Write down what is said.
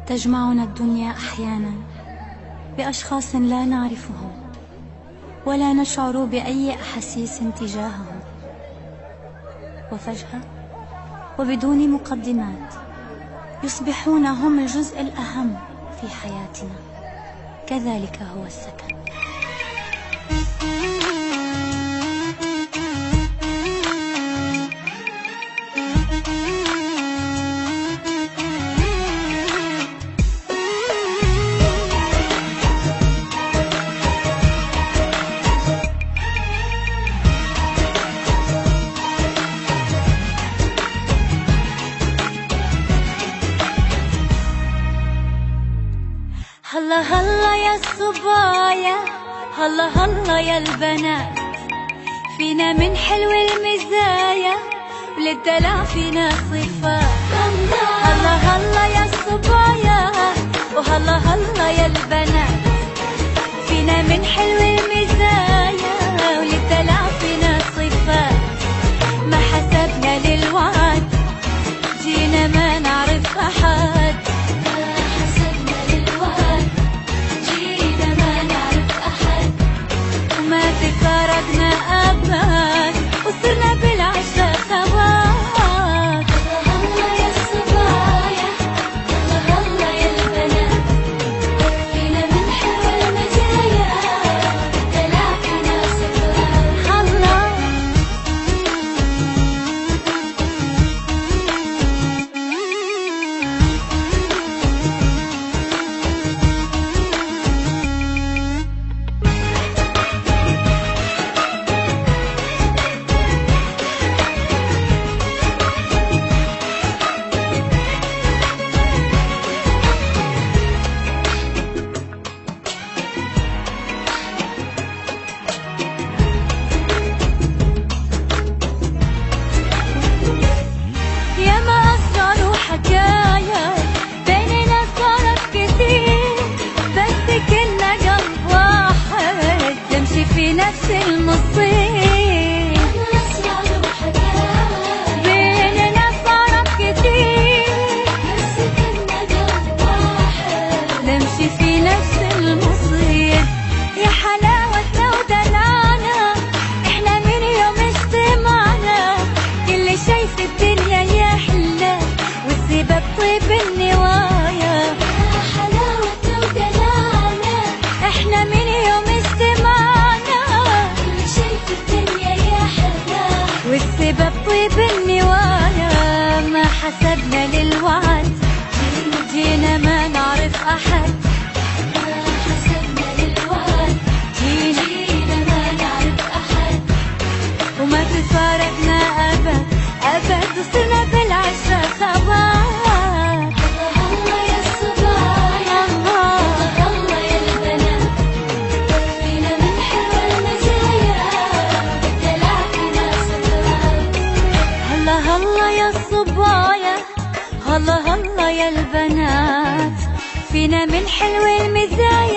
تجمعنا الدنيا أحيانا بأشخاص لا نعرفهم ولا نشعر بأي أحاسيس تجاههم، وفجأة وبدون مقدمات يصبحون هم الجزء الأهم في حياتنا. كذلك هو السكن. هلا هلا يا الصبايا، هلا هلا يا البنات، فينا من حلو المزايا وللدلع فينا صفات. هلا هلا يا الصبايا وهلا هلا يا البنات، فينا من حلو المزايا وللدلع فينا صفات. ما حسبنا للوعد جينا ما نعرف أحد، فرقنا أبد وصرنا بالعشرة خوات. هلا يا الصبايا هلا يا البنات، فينا من حلو المزايا دلع فينا صفات. هلا نفس المصير، بيننا صارت كتير بس كنا قلب واحد، نمشي في نفس المصير. يا حلاوتنا ودلعنا احنا من يوم اجتمعنا، كل شي في الدنيا يحلى والسبب طيب النوايا. يا حلاوتنا ودلعنا احنا من يوم والسبب طيب النوايا. ما حسبنا للوعد جينا ما نعرف أحد، ما حسبنا للوعد جينا ما نعرف أحد، وما تفارقنا أبد أبد وصرنا بالعشرة خوات. هلا يا الصبايا هلا يا البنات، فينا من حلو المزايا دلع فينا صفات. هلا هلا يا الصبايا هلا هلا يا البنات، فينا من حلو المزايا